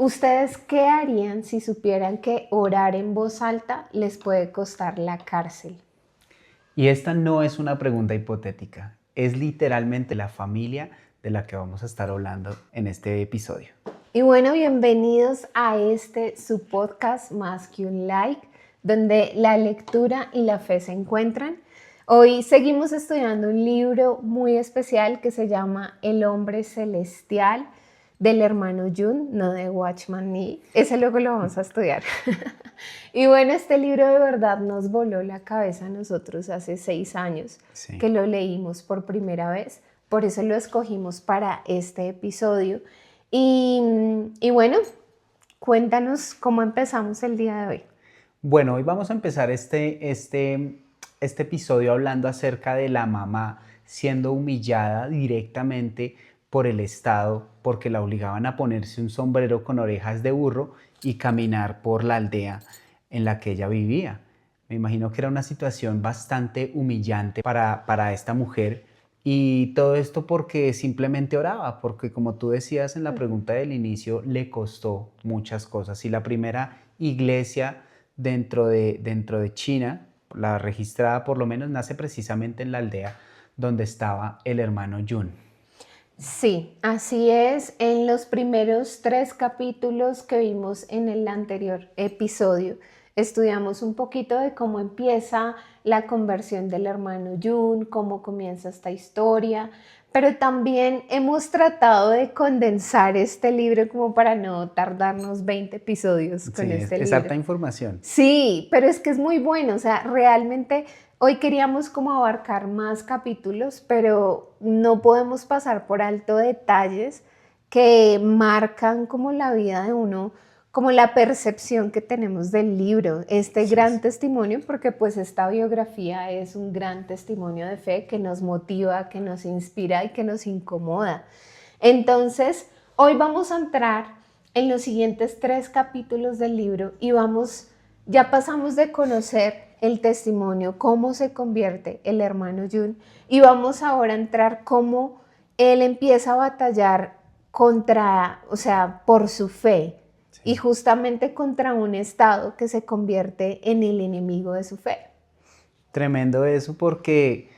¿Ustedes qué harían si supieran que orar en voz alta les puede costar la cárcel? Y esta no es una pregunta hipotética, es literalmente la familia de la que vamos a estar hablando en este episodio. Y bueno, bienvenidos a su podcast Más que un like, donde la lectura y la fe se encuentran. Hoy seguimos estudiando un libro muy especial que se llama El hombre celestial, del hermano Jun, no de Watchman Nee. Ese luego lo vamos a estudiar. Y bueno, este libro de verdad nos voló la cabeza a nosotros hace 6 años Sí. que lo leímos por primera vez. Por eso lo escogimos para este episodio. Y bueno, cuéntanos cómo empezamos el día de hoy. Bueno, hoy vamos a empezar este episodio hablando acerca de la mamá siendo humillada directamente por el Estado porque la obligaban a ponerse un sombrero con orejas de burro y caminar por la aldea en la que ella vivía. Me imagino que era una situación bastante humillante para esta mujer y todo esto porque simplemente oraba, porque como tú decías en la pregunta del inicio, le costó muchas cosas. Y la primera iglesia dentro de China, la registrada por lo menos, nace precisamente en la aldea donde estaba el hermano Yun. Sí, así es. En los primeros 3 capítulos que vimos en el anterior episodio, estudiamos un poquito de cómo empieza la conversión del hermano Jun, cómo comienza esta historia, pero también hemos tratado de condensar este libro como para no tardarnos 20 episodios con Sí, este es libro. harta información. Sí, pero es que es muy bueno, o sea, realmente hoy queríamos como abarcar más capítulos, pero no podemos pasar por alto detalles que marcan como la vida de uno, como la percepción que tenemos del libro, este Sí, gran sí. testimonio, porque pues esta biografía es un gran testimonio de fe que nos motiva, que nos inspira y que nos incomoda. Entonces, hoy vamos a entrar en los siguientes 3 capítulos del libro y ya pasamos de conocer el testimonio, cómo se convierte el hermano Jun, y vamos ahora a entrar cómo él empieza a batallar o sea, por su fe y Sí. justamente contra un estado que se convierte en el enemigo de su fe. Tremendo eso porque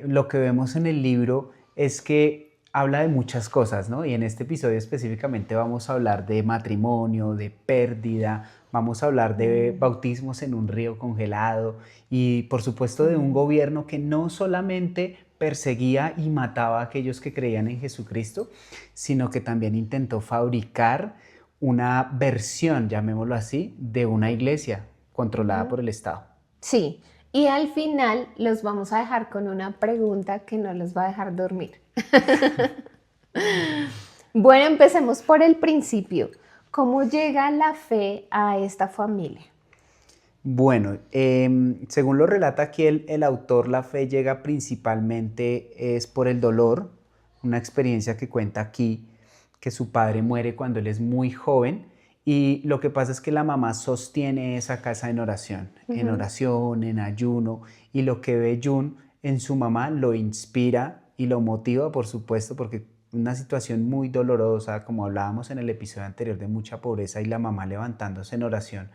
lo que vemos en el libro es que habla de muchas cosas, ¿no? Y en este episodio específicamente vamos a hablar de matrimonio, de pérdida, vamos a hablar de bautismos en un río congelado y por supuesto de un gobierno que no solamente perseguía y mataba a aquellos que creían en Jesucristo, sino que también intentó fabricar una versión, llamémoslo así, de una iglesia controlada por el Estado. Sí, y al final los vamos a dejar con una pregunta que no los va a dejar dormir. Bueno, empecemos por el principio. ¿Cómo llega la fe a esta familia? Bueno, según lo relata aquí el autor, la fe llega principalmente es por el dolor, una experiencia que cuenta aquí, que su padre muere cuando él es muy joven y lo que pasa es que la mamá sostiene esa casa en oración, en ayuno, y lo que ve Jun en su mamá lo inspira y lo motiva, por supuesto, porque una situación muy dolorosa, como hablábamos en el episodio anterior, de mucha pobreza y la mamá levantándose en oración.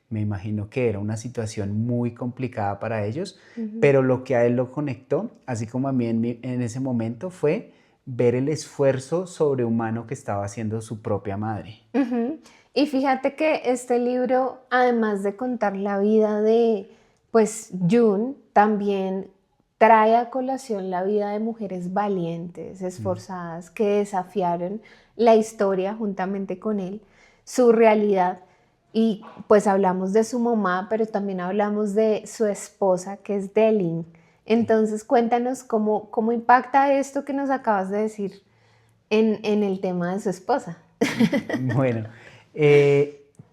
Me imagino que era una situación muy complicada para ellos, pero lo que a él lo conectó, así como a mí en ese momento, fue ver el esfuerzo sobrehumano que estaba haciendo su propia madre. Y fíjate que este libro, además de contar la vida de, pues, Jun, también trae a colación la vida de mujeres valientes, esforzadas, que desafiaron la historia juntamente con él, su realidad. Y pues hablamos de su mamá, pero también hablamos de su esposa, que es Delin. Entonces, cuéntanos cómo impacta esto que nos acabas de decir en el tema de su esposa. Bueno,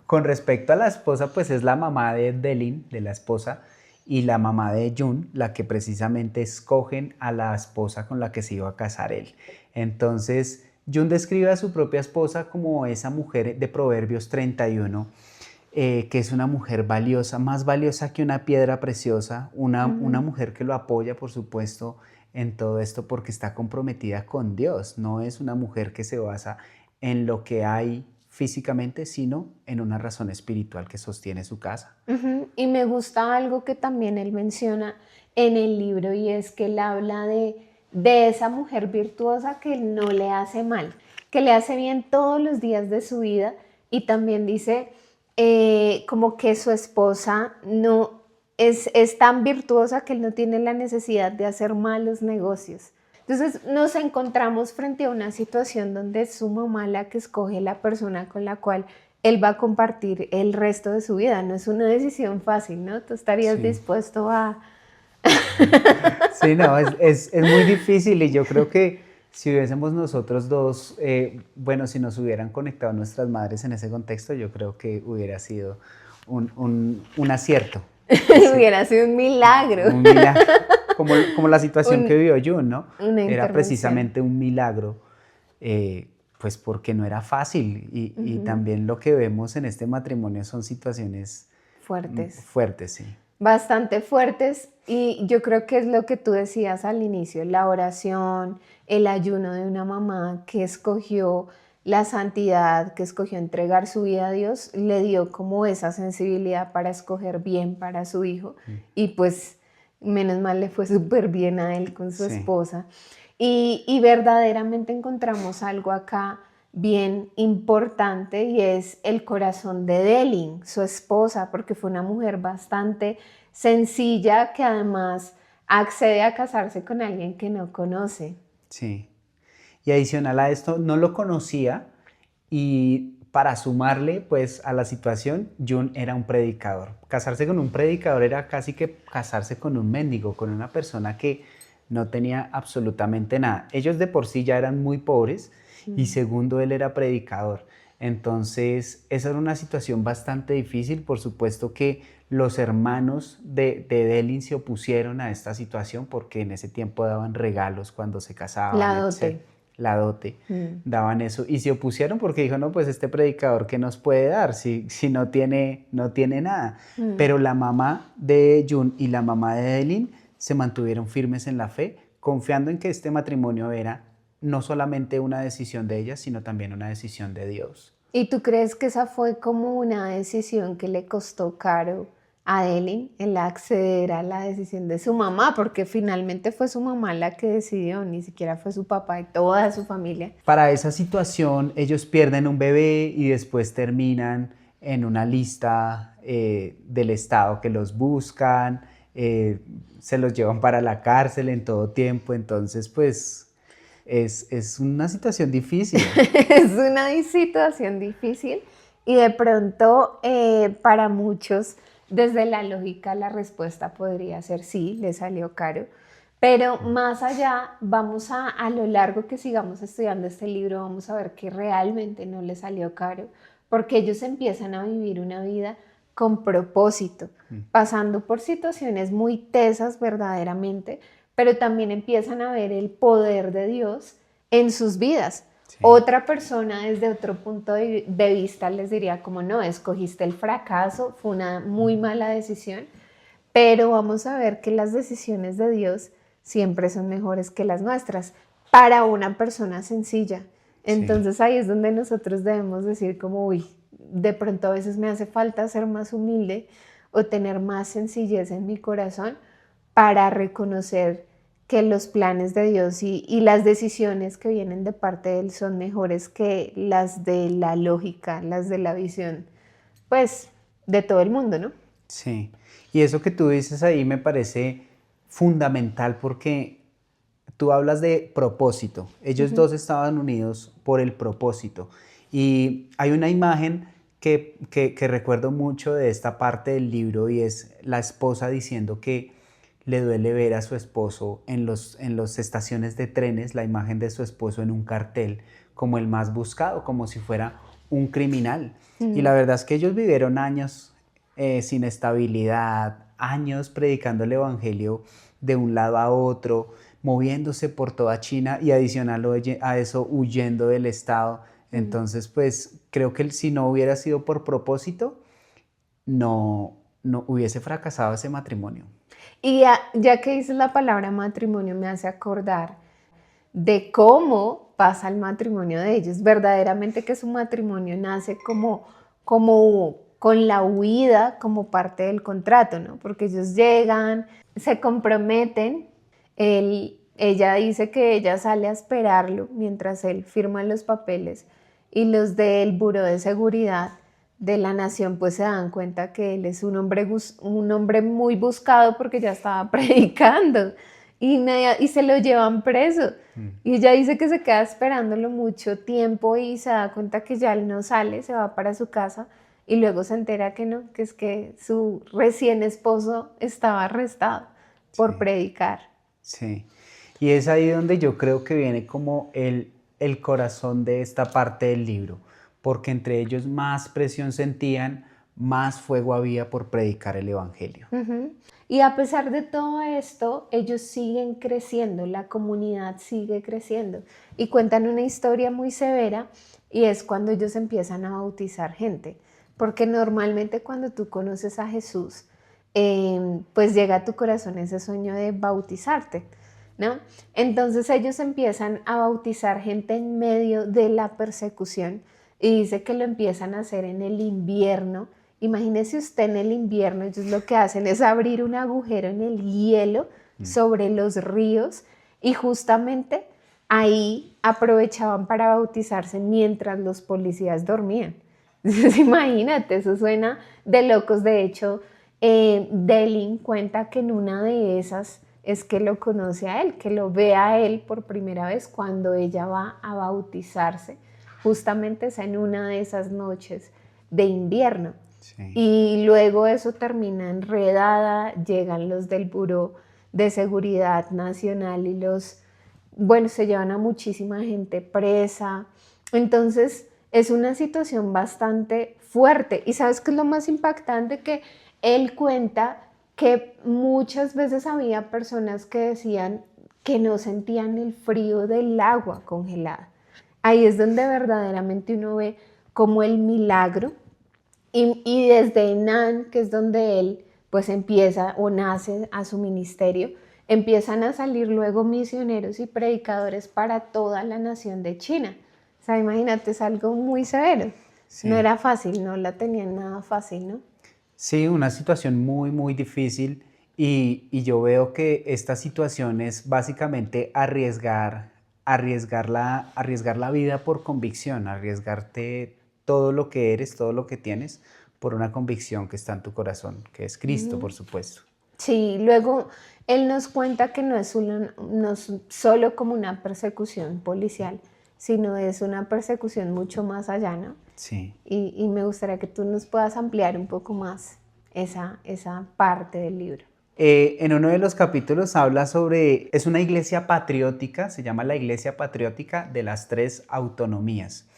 con respecto a la esposa, pues es la mamá de Delin, de la esposa, y la mamá de Jun, la que precisamente escogen a la esposa con la que se iba a casar él. Entonces, Jun describe a su propia esposa como esa mujer de Proverbios 31, que es una mujer valiosa, más valiosa que una piedra preciosa, una mujer que lo apoya, por supuesto, en todo esto porque está comprometida con Dios. No es una mujer que se basa en lo que hay físicamente, sino en una razón espiritual que sostiene su casa. Y me gusta algo que también él menciona en el libro y es que él habla de esa mujer virtuosa que no le hace mal, que le hace bien todos los días de su vida y también dice como que su esposa no es tan virtuosa que él no tiene la necesidad de hacer malos negocios. Entonces nos encontramos frente a una situación donde es su mamá la que escoge la persona con la cual él va a compartir el resto de su vida. No es una decisión fácil, ¿no? ¿Tú estarías dispuesto a...? Sí, no, es muy difícil y yo creo que si hubiésemos nosotros dos, bueno, si nos hubieran conectado nuestras madres en ese contexto, yo creo que hubiera sido un acierto. Hubiera sido un milagro. Un milagro. Como la situación que vivió Jun, ¿no? Era precisamente un milagro, pues porque no era fácil y también lo que vemos en este matrimonio son situaciones fuertes, sí. Bastante fuertes y yo creo que es lo que tú decías al inicio, la oración, el ayuno de una mamá que escogió la santidad, que escogió entregar su vida a Dios, le dio como esa sensibilidad para escoger bien para su hijo y pues menos mal le fue súper bien a él con su esposa y verdaderamente encontramos algo acá bien importante y es el corazón de Delin, su esposa, porque fue una mujer bastante sencilla que además accede a casarse con alguien que no conoce. Sí, y adicional a esto, no lo conocía y para sumarle pues a la situación, Jun era un predicador. Casarse con un predicador era casi que casarse con un mendigo, con una persona que no tenía absolutamente nada. Ellos de por sí ya eran muy pobres y segundo, él era predicador. Entonces, esa era una situación bastante difícil. Por supuesto que los hermanos de Delin se opusieron a esta situación porque en ese tiempo daban regalos cuando se casaban. La dote. La dote, daban eso. Y se opusieron porque dijo, no, pues este predicador, ¿qué nos puede dar si no tiene nada? Pero la mamá de Jun y la mamá de Delin se mantuvieron firmes en la fe, confiando en que este matrimonio era no solamente una decisión de ellas, sino también una decisión de Dios. ¿Y tú crees que esa fue como una decisión que le costó caro a Delin, el acceder a la decisión de su mamá? Porque finalmente fue su mamá la que decidió, ni siquiera fue su papá y toda su familia. Para esa situación, ellos pierden un bebé y después terminan en una lista del Estado que los buscan, se los llevan para la cárcel en todo tiempo, entonces pues es una situación difícil. Es una situación difícil y de pronto para muchos desde la lógica la respuesta podría ser sí, le salió caro, pero más allá vamos a lo largo que sigamos estudiando este libro vamos a ver que realmente no le salió caro porque ellos empiezan a vivir una vida con propósito, pasando por situaciones muy tesas verdaderamente, pero también empiezan a ver el poder de Dios en sus vidas. Sí. Otra persona desde otro punto de vista les diría como no, escogiste el fracaso, fue una muy mala decisión, pero vamos a ver que las decisiones de Dios siempre son mejores que las nuestras para una persona sencilla. Entonces sí. Ahí es donde nosotros debemos decir como uy, de pronto a veces me hace falta ser más humilde o tener más sencillez en mi corazón para reconocer que los planes de Dios y las decisiones que vienen de parte de Él son mejores que las de la lógica, las de la visión, pues, de todo el mundo, ¿no? Sí, y eso que tú dices ahí me parece fundamental porque tú hablas de propósito. Ellos dos estaban unidos por el propósito. Y hay una imagen que recuerdo mucho de esta parte del libro y es la esposa diciendo que le duele ver a su esposo en las estaciones de trenes, la imagen de su esposo en un cartel como el más buscado, como si fuera un criminal. Y la verdad es que ellos vivieron años sin estabilidad, años predicando el evangelio de un lado a otro, moviéndose por toda China y adicional a eso huyendo del Estado. Entonces, pues creo que si no hubiera sido por propósito, no hubiese fracasado ese matrimonio. Y ya que dices la palabra matrimonio me hace acordar de cómo pasa el matrimonio de ellos. Verdaderamente que su matrimonio nace como con la huida como parte del contrato, ¿no? Porque ellos llegan, se comprometen, ella dice que ella sale a esperarlo mientras él firma los papeles y los del Buró de Seguridad de la Nación pues se dan cuenta que él es un hombre muy buscado porque ya estaba predicando y se lo llevan preso. Y ella dice que se queda esperándolo mucho tiempo y se da cuenta que ya él no sale, se va para su casa y luego se entera que no, que es que su recién esposo estaba arrestado por Sí, predicar. sí. Y es ahí donde yo creo que viene como el corazón de esta parte del libro, porque entre ellos más presión sentían, más fuego había por predicar el Evangelio. Ujú. Y a pesar de todo esto, ellos siguen creciendo, la comunidad sigue creciendo. Y cuentan una historia muy severa y es cuando ellos empiezan a bautizar gente. Porque normalmente cuando tú conoces a Jesús, pues llega a tu corazón ese sueño de bautizarte, ¿no? Entonces ellos empiezan a bautizar gente en medio de la persecución y dice que lo empiezan a hacer en el invierno. Imagínese usted en el invierno, ellos lo que hacen es abrir un agujero en el hielo sobre los ríos y justamente ahí aprovechaban para bautizarse mientras los policías dormían. Entonces imagínate, eso suena de locos. De hecho, Delin cuenta que en una de esas es que lo conoce a él, que lo ve a él por primera vez cuando ella va a bautizarse. Justamente es en una de esas noches de invierno. Sí. Y luego eso termina enredada, llegan los del Buró de Seguridad Nacional y bueno, se llevan a muchísima gente presa. Entonces es una situación bastante fuerte. ¿Y sabes qué es lo más impactante? Que él cuenta que muchas veces había personas que decían que no sentían el frío del agua congelada. Ahí es donde verdaderamente uno ve como el milagro y desde Nan, que es donde él pues empieza o nace a su ministerio, empiezan a salir luego misioneros y predicadores para toda la nación de China. O sea, imagínate, es algo muy severo. No Sí. era fácil, no la tenían nada fácil, ¿no? Sí, una situación muy, muy difícil y yo veo que esta situación es básicamente arriesgar la vida por convicción, arriesgarte todo lo que eres, todo lo que tienes por una convicción que está en tu corazón, que es Cristo, por supuesto. Sí, luego él nos cuenta que no es solo como una persecución policial, sino es una persecución mucho más allá, ¿no? Sí. Y me gustaría que tú nos puedas ampliar un poco más esa parte del libro. En uno de los capítulos habla sobre, es una iglesia patriótica, se llama la Iglesia Patriótica de las Tres Autonomías.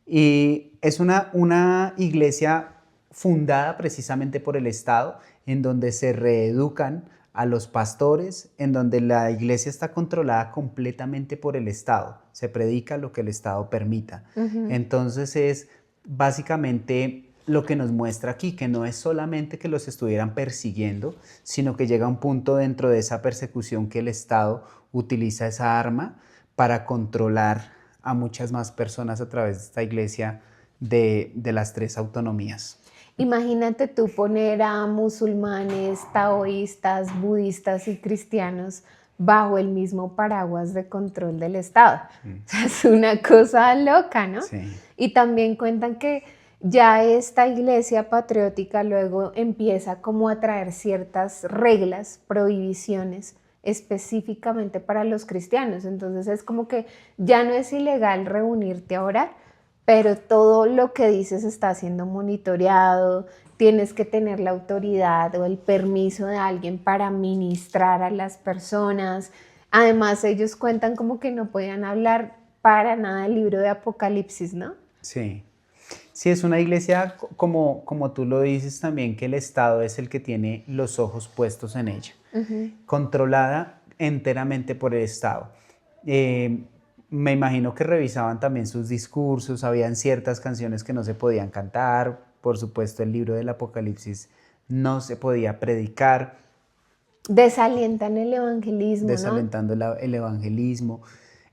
Y es una iglesia fundada precisamente por el Estado, en donde se reeducan a los pastores, en donde la iglesia está controlada completamente por el Estado. Se predica lo que el Estado permita. Entonces es básicamente lo que nos muestra aquí, que no es solamente que los estuvieran persiguiendo, sino que llega un punto dentro de esa persecución que el Estado utiliza esa arma para controlar a muchas más personas a través de esta iglesia de las tres autonomías. Imagínate tú poner a musulmanes, taoístas, budistas y cristianos bajo el mismo paraguas de control del Estado. O sea, es una cosa loca, ¿no? Sí. Y también cuentan que ya esta iglesia patriótica luego empieza como a traer ciertas reglas, prohibiciones específicamente para los cristianos. Entonces es como que ya no es ilegal reunirte a orar, pero todo lo que dices está siendo monitoreado, tienes que tener la autoridad o el permiso de alguien para ministrar a las personas. Además, ellos cuentan como que no podían hablar para nada del libro de Apocalipsis, ¿no? Sí. Sí, es una iglesia, como tú lo dices también, que el Estado es el que tiene los ojos puestos en ella, controlada enteramente por el Estado. Me imagino que revisaban también sus discursos, habían ciertas canciones que no se podían cantar, por supuesto el libro del Apocalipsis no se podía predicar, Desalientan el evangelismo, ¿no? desalentando el evangelismo.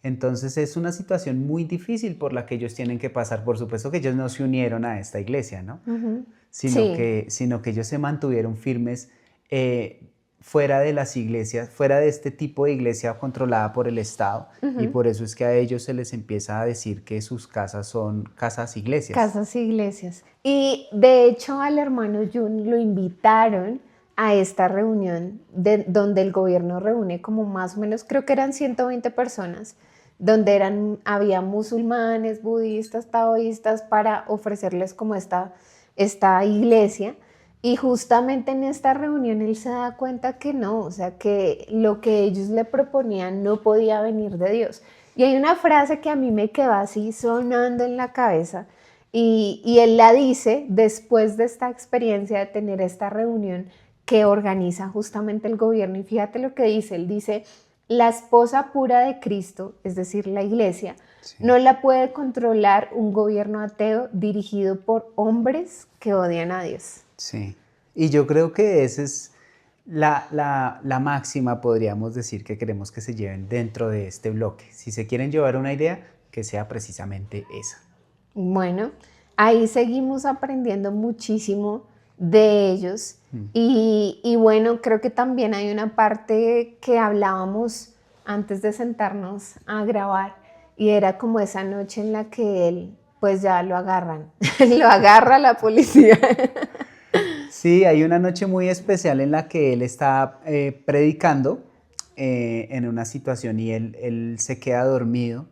Entonces es una situación muy difícil por la que ellos tienen que pasar. Por supuesto que ellos no se unieron a esta iglesia, ¿no? Ujú. Sino Sí, que ellos se mantuvieron firmes eh, fuera de las iglesias, fuera de este tipo de iglesia controlada por el Estado. Y ujú. por eso es que a ellos se les empieza a decir que sus casas son casas iglesias. Casas e iglesias. Y de hecho al hermano Jun lo invitaron a esta reunión donde el gobierno reúne como más o menos, creo que eran 120 personas, donde había musulmanes, budistas, taoístas, para ofrecerles como esta iglesia. Y justamente en esta reunión él se da cuenta que no, o sea, que lo que ellos le proponían no podía venir de Dios. Y hay una frase que a mí me quedó así sonando en la cabeza y él la dice después de esta experiencia de tener esta reunión que organiza justamente el gobierno. Y fíjate lo que dice, él dice, la esposa pura de Cristo, es decir, la iglesia, Sí, no la puede controlar un gobierno ateo dirigido por hombres que odian a Dios. sí. Y yo creo que esa es la máxima, podríamos decir, que queremos que se lleven dentro de este bloque. Si se quieren llevar una idea, que sea precisamente esa. Bueno, ahí seguimos aprendiendo muchísimo de ellos Mm. y bueno, creo que también hay una parte que hablábamos antes de sentarnos a grabar y era como esa noche en la que él, pues ya lo agarran, lo agarra la policía. Sí, hay una noche muy especial en la que él está predicando en una situación y él se queda dormido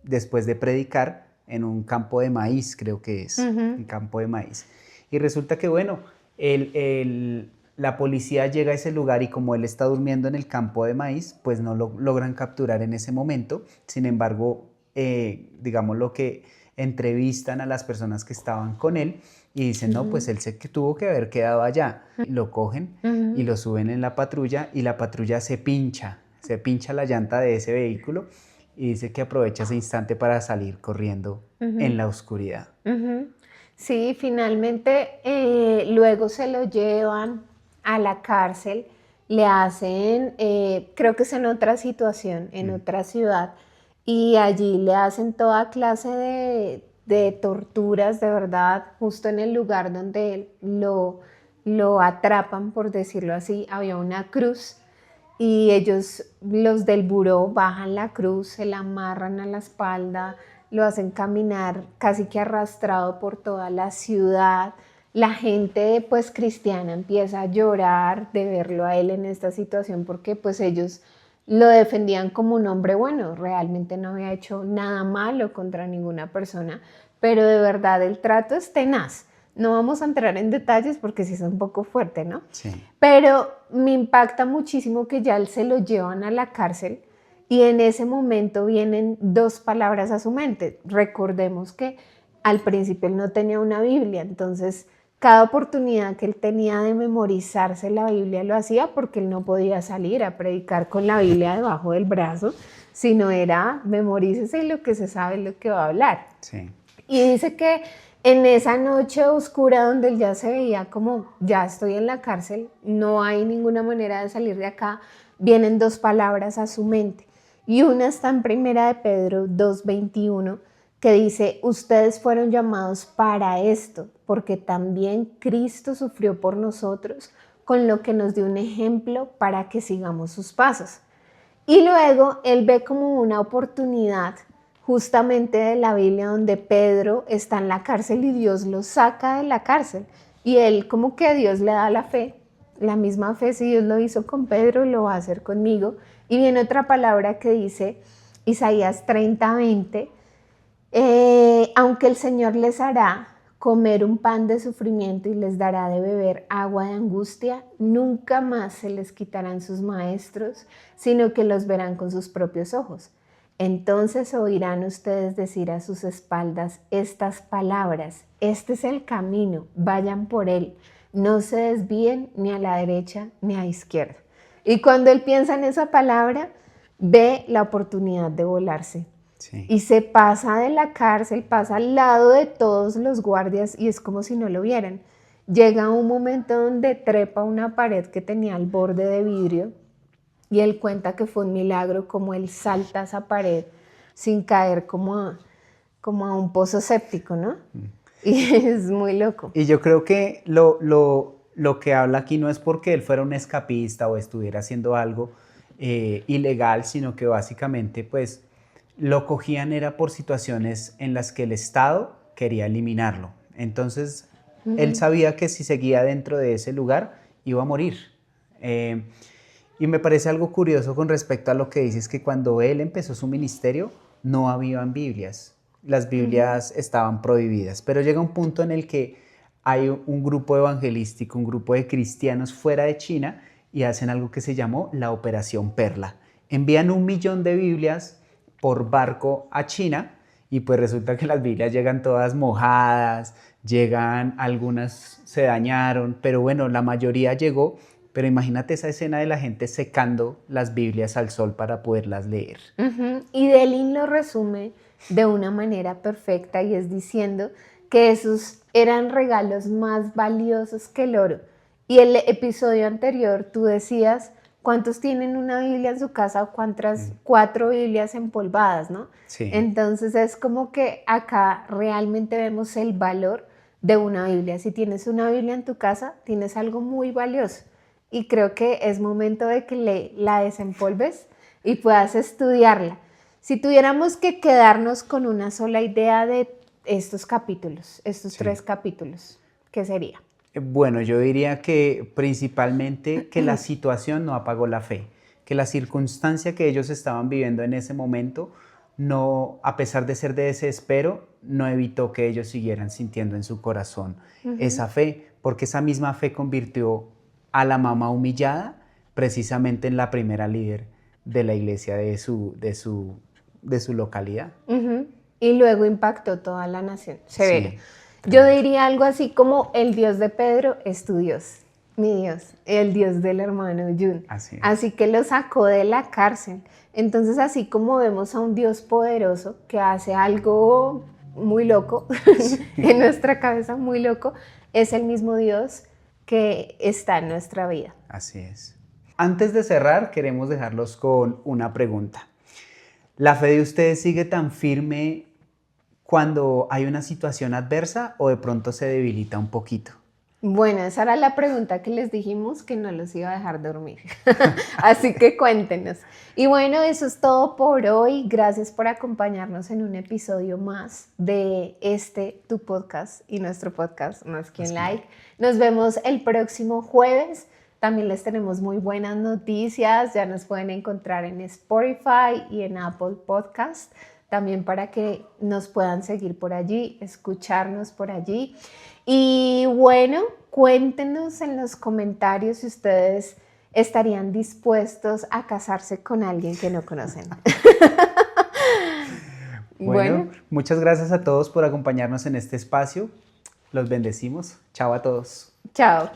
después de predicar en un campo de maíz, creo que es, Ujú, un campo de maíz. Y resulta que, bueno, la policía llega a ese lugar y como él está durmiendo en el campo de maíz, pues no lo logran capturar en ese momento. Sin embargo, digamos lo que entrevistan a las personas que estaban con él y dicen, no, pues ujú, él se que tuvo que haber quedado allá. Lo cogen y ujú, lo suben en la patrulla y la patrulla se pincha la llanta de ese vehículo y dice que aprovecha ese instante para salir corriendo en ujú. la oscuridad. Ujú. Sí, finalmente luego se lo llevan a la cárcel, le hacen, creo que es en otra situación, en Mm. otra ciudad, y allí le hacen toda clase de torturas, de verdad, justo en el lugar donde lo atrapan, por decirlo así, había una cruz y ellos, los del buró, bajan la cruz, se la amarran a la espalda, lo hacen caminar casi que arrastrado por toda la ciudad. La gente pues cristiana empieza a llorar de verlo a él en esta situación porque pues ellos lo defendían como un hombre bueno, realmente no había hecho nada malo contra ninguna persona, pero de verdad el trato es tenaz. No vamos a entrar en detalles porque sí es un poco fuerte, ¿no? Sí, Pero me impacta muchísimo que ya él se lo llevan a la cárcel y en ese momento vienen dos palabras a su mente. Recordemos que al principio él no tenía una Biblia, entonces cada oportunidad que él tenía de memorizarse la Biblia lo hacía porque él no podía salir a predicar con la Biblia debajo del brazo, sino era memorícese lo que se sabe, lo que va a hablar. sí, Y dice que en esa noche oscura donde él ya se veía como, ya estoy en la cárcel, no hay ninguna manera de salir de acá, vienen dos palabras a su mente. Y una está en Primera de Pedro 2:21, que dice, ustedes fueron llamados para esto, porque también Cristo sufrió por nosotros, con lo que nos dio un ejemplo para que sigamos sus pasos. Y luego él ve como una oportunidad justamente de la Biblia donde Pedro está en la cárcel y Dios lo saca de la cárcel. Y él como que Dios le da la fe, la misma fe, si Dios lo hizo con Pedro, lo va a hacer conmigo. Y viene otra palabra que dice Isaías 30:20, aunque el Señor les hará comer un pan de sufrimiento y les dará de beber agua de angustia, nunca más se les quitarán sus maestros, sino que los verán con sus propios ojos. Entonces oirán ustedes decir a sus espaldas estas palabras, este es el camino, vayan por él, no se desvíen ni a la derecha ni a la izquierda. Y cuando él piensa en esa palabra, ve la oportunidad de volarse sí. y se pasa de la cárcel, pasa al lado de todos los guardias y es como si no lo vieran. Llega un momento donde trepa una pared que tenía el borde de vidrio y él cuenta que fue un milagro como él salta esa pared sin caer como a un pozo séptico, ¿no? Y es muy loco. Y yo creo que lo que habla aquí no es porque él fuera un escapista o estuviera haciendo algo ilegal, sino que básicamente pues lo cogían era por situaciones en las que el Estado quería eliminarlo. Entonces él sabía que si seguía dentro de ese lugar iba a morir. Y me parece algo curioso con respecto a lo que dices, que cuando él empezó su ministerio no habían Biblias. Las Biblias estaban prohibidas, pero llega un punto en el que hay un grupo evangelístico, un grupo de cristianos fuera de China y hacen algo que se llamó la Operación Perla. Envían 1 millón de Biblias por barco a China y pues resulta que las Biblias llegan todas mojadas, algunas se dañaron, pero bueno, la mayoría llegó. Pero imagínate esa escena de la gente secando las Biblias al sol para poderlas leer. Y Delin lo resume de una manera perfecta y es diciendo que esos eran regalos más valiosos que el oro. Y el episodio anterior tú decías cuántos tienen una Biblia en su casa o cuántas 4 Biblias empolvadas, ¿no? Sí. Entonces es como que acá realmente vemos el valor de una Biblia. Si tienes una Biblia en tu casa, tienes algo muy valioso. Y creo que es momento de que la desempolves y puedas estudiarla. Si tuviéramos que quedarnos con una sola idea de estos capítulos, estos 3 capítulos, ¿qué sería? Bueno, yo diría que principalmente que la situación no apagó la fe, que la circunstancia que ellos estaban viviendo en ese momento, no, a pesar de ser de desespero, no evitó que ellos siguieran sintiendo en su corazón esa fe, porque esa misma fe convirtió a la mamá humillada precisamente en la primera líder de la iglesia de su localidad. Y luego impactó toda la nación. Severo. Sí, yo diría algo así como el Dios de Pedro es tu Dios, mi Dios, el Dios del hermano Jun. Así que lo sacó de la cárcel. Entonces, así como vemos a un Dios poderoso que hace algo muy loco, en nuestra cabeza muy loco, es el mismo Dios que está en nuestra vida. Así es. Antes de cerrar, queremos dejarlos con una pregunta. ¿La fe de ustedes sigue tan firme cuando hay una situación adversa o de pronto se debilita un poquito? Bueno, esa era la pregunta que les dijimos que no los iba a dejar dormir. Así que cuéntenos. Y bueno, eso es todo por hoy. Gracias por acompañarnos en un episodio más de tu podcast y nuestro podcast Más que un Like. Nos vemos el próximo jueves. También les tenemos muy buenas noticias. Ya nos pueden encontrar en Spotify y en Apple Podcast. También para que nos puedan seguir por allí, escucharnos por allí. Y bueno, cuéntenos en los comentarios si ustedes estarían dispuestos a casarse con alguien que no conocen. Bueno, muchas gracias a todos por acompañarnos en este espacio. Los bendecimos. Chao a todos. Chao.